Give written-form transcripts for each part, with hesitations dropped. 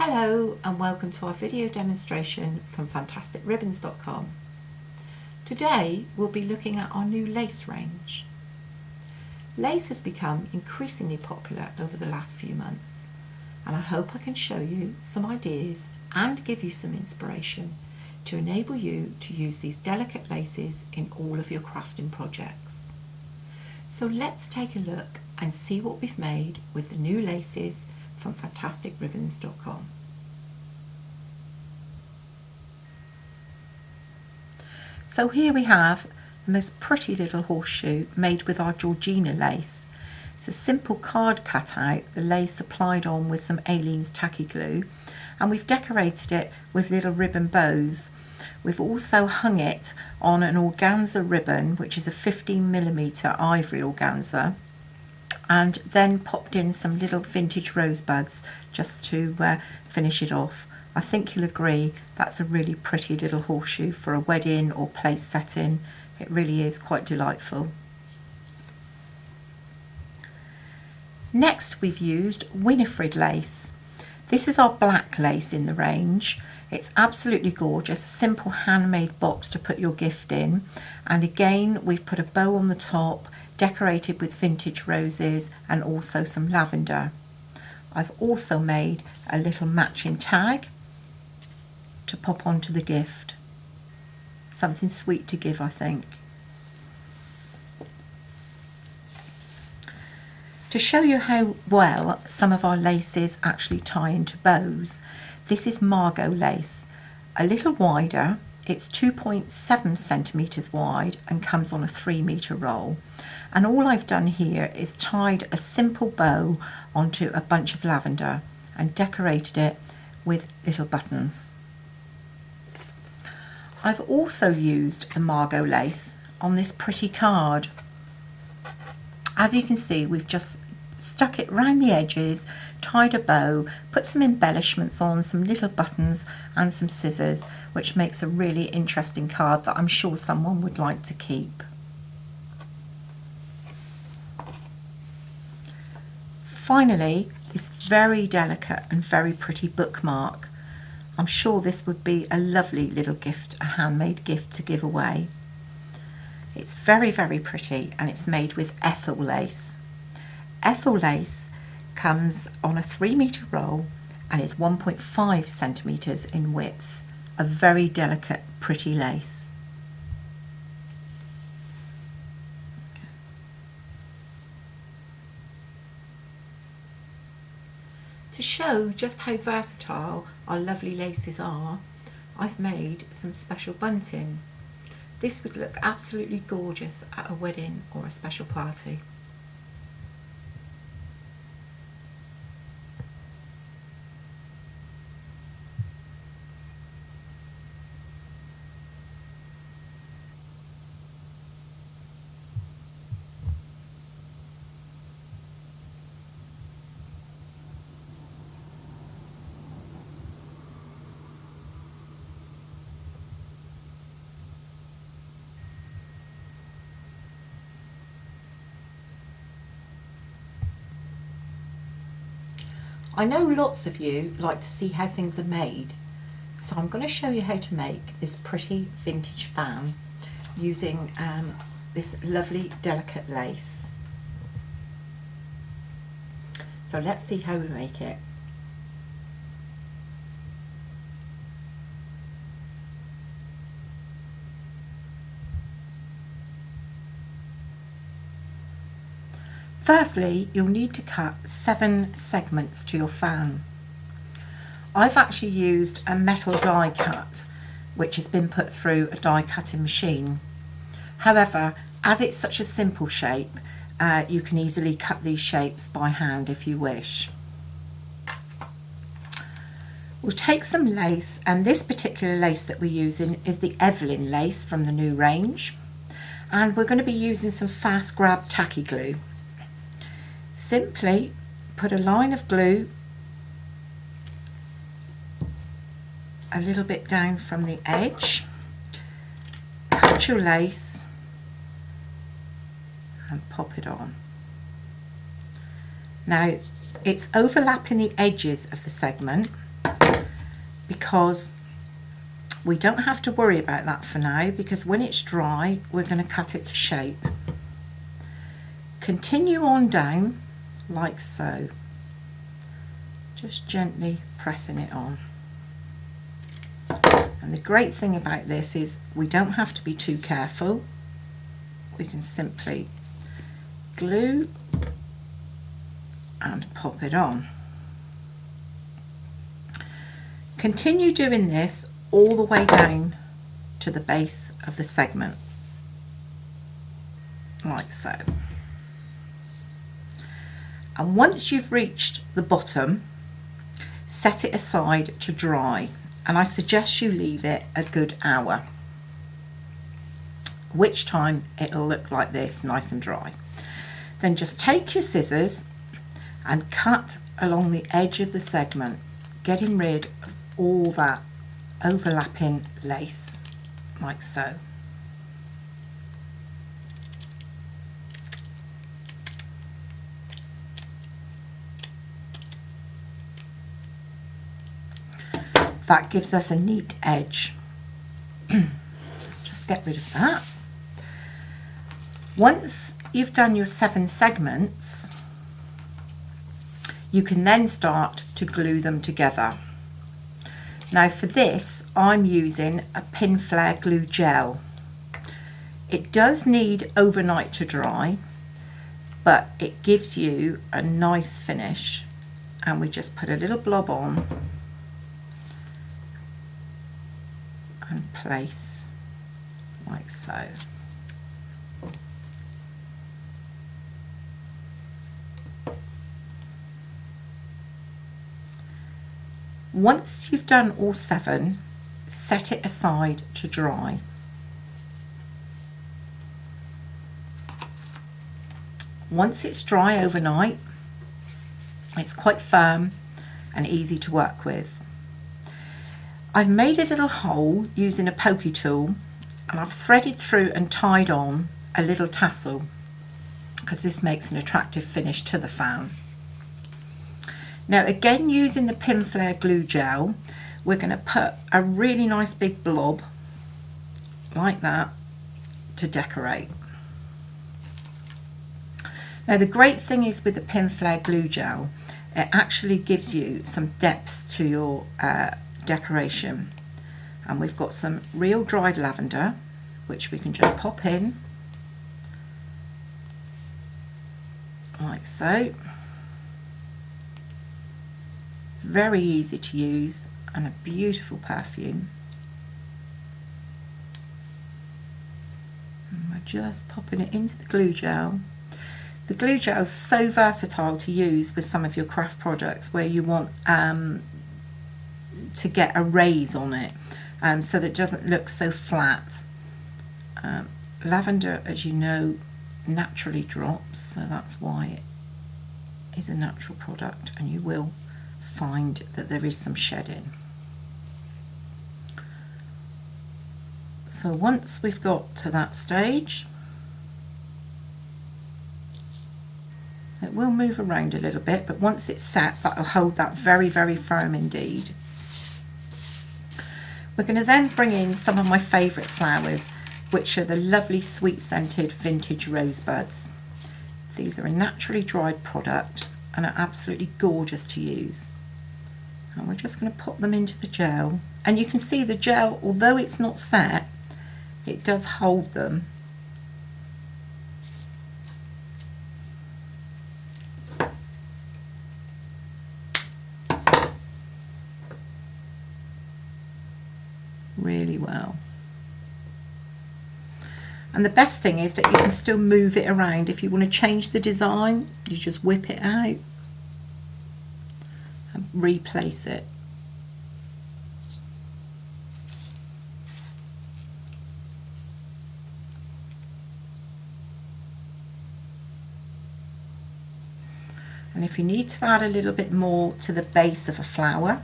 Hello and welcome to our video demonstration from fantasticribbons.com. Today we'll be looking at our new lace range. Lace has become increasingly popular over the last few months, and I hope I can show you some ideas and give you some inspiration to enable you to use these delicate laces in all of your crafting projects. So let's take a look and see what we've made with the new laces from fantasticribbons.com. So here we have the most pretty little horseshoe made with our Georgina lace. It's a simple card cutout, the lace applied on with some Aleene's tacky glue, and we've decorated it with little ribbon bows. We've also hung it on an organza ribbon, which is a 15mm ivory organza, and then popped in some little vintage rosebuds just to finish it off. I think you'll agree that's a really pretty little horseshoe for a wedding or place setting. It really is quite delightful. Next we've used Winifred lace. This is our black lace in the range. It's absolutely gorgeous, a simple handmade box to put your gift in, and again we've put a bow on the top decorated with vintage roses and also some lavender. I've also made a little matching tag to pop onto the gift. Something sweet to give, I think. To show you how well some of our laces actually tie into bows, this is Margot lace, a little wider. It's 2.7 centimeters wide and comes on a 3-meter roll. And all I've done here is tied a simple bow onto a bunch of lavender and decorated it with little buttons. I've also used the Margot lace on this pretty card. As you can see, we've just stuck it round the edges, tied a bow, put some embellishments on, some little buttons and some scissors, which makes a really interesting card that I'm sure someone would like to keep. Finally, this very delicate and very pretty bookmark. I'm sure this would be a lovely little gift, a handmade gift to give away. It's very, very pretty, and it's made with Ethel lace. Ethel lace comes on a 3-meter roll and is 1.5 centimeters in width. A very delicate, pretty lace. To show just how versatile our lovely laces are, I've made some special bunting. This would look absolutely gorgeous at a wedding or a special party. I know lots of you like to see how things are made, so I'm going to show you how to make this pretty vintage fan using this lovely delicate lace. So let's see how we make it. Firstly, you'll need to cut 7 segments to your fan. I've actually used a metal die cut, which has been put through a die cutting machine. However, as it's such a simple shape, you can easily cut these shapes by hand if you wish. We'll take some lace, and this particular lace that we're using is the Evelyn lace from the new range, and we're going to be using some fast grab tacky glue. Simply put a line of glue a little bit down from the edge, cut your lace and pop it on. Now it's overlapping the edges of the segment, because we don't have to worry about that for now, because when it's dry we're going to cut it to shape. Continue on down like so, just gently pressing it on. And the great thing about this is we don't have to be too careful. We can simply glue and pop it on. Continue doing this all the way down to the base of the segment, like so. And once you've reached the bottom, set it aside to dry, and I suggest you leave it a good hour, which time it'll look like this, nice and dry. Then just take your scissors and cut along the edge of the segment, getting rid of all that overlapping lace, like so. That gives us a neat edge. Just get rid of that. Once you've done your 7 segments, you can then start to glue them together. Now for this, I'm using a pin flare glue gel. It does need overnight to dry, but it gives you a nice finish. And we just put a little blob on and place like so. Once you've done all 7, set it aside to dry. Once it's dry overnight, it's quite firm and easy to work with. I've made a little hole using a pokey tool, and I've threaded through and tied on a little tassel, because this makes an attractive finish to the fan. Now again, using the pin flare glue gel, we're going to put a really nice big blob like that to decorate. Now the great thing is with the pin flare glue gel, it actually gives you some depth to your decoration. And we've got some real dried lavender, which we can just pop in like so. Very easy to use and a beautiful perfume. And we're just popping it into the glue gel. The glue gel is so versatile to use with some of your craft products where you want to get a raise on it, so that it doesn't look so flat. Lavender, as you know, naturally drops, so that's why it is a natural product, and you will find that there is some shedding. So once we've got to that stage, it will move around a little bit, but once it's set, that'll hold that very, very firm indeed. We're going to then bring in some of my favourite flowers, which are the lovely sweet scented vintage rosebuds. These are a naturally dried product and are absolutely gorgeous to use. And we're just going to pop them into the gel, and you can see the gel, although it's not set, it does hold them. Really well. And the best thing is that you can still move it around. If you want to change the design, you just whip it out and replace it. And if you need to add a little bit more to the base of a flower,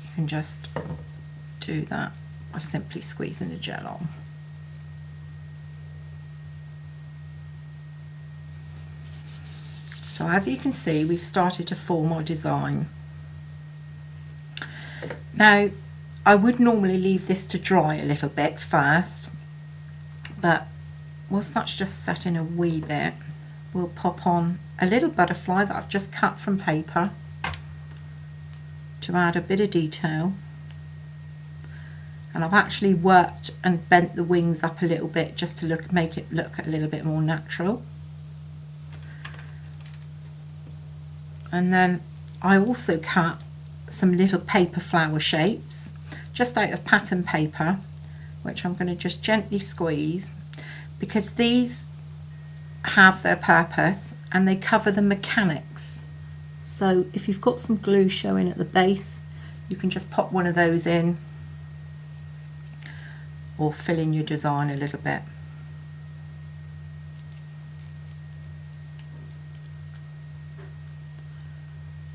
you can just do that by simply squeezing the gel on. So as you can see, we've started to form our design. Now, I would normally leave this to dry a little bit first, but whilst that's just setting a wee bit, we'll pop on a little butterfly that I've just cut from paper to add a bit of detail. And I've actually worked and bent the wings up a little bit just to make it look a little bit more natural. And then I also cut some little paper flower shapes just out of pattern paper, which I'm going to just gently squeeze, because these have their purpose and they cover the mechanics. So if you've got some glue showing at the base, you can just pop one of those in or fill in your design a little bit.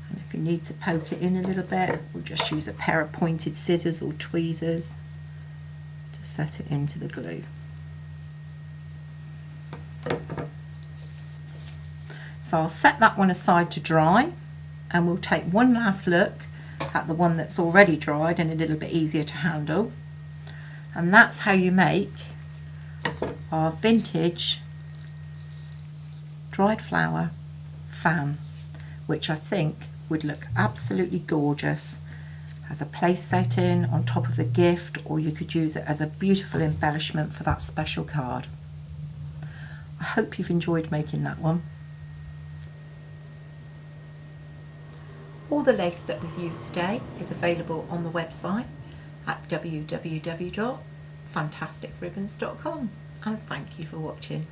And if you need to poke it in a little bit, we'll just use a pair of pointed scissors or tweezers to set it into the glue. So I'll set that one aside to dry, and we'll take one last look at the one that's already dried and a little bit easier to handle. And that's how you make our vintage dried flower fan, which I think would look absolutely gorgeous as a place setting on top of the gift, or you could use it as a beautiful embellishment for that special card. I hope you've enjoyed making that one. All the lace that we've used today is available on the website at www.fantasticribbons.com, and thank you for watching.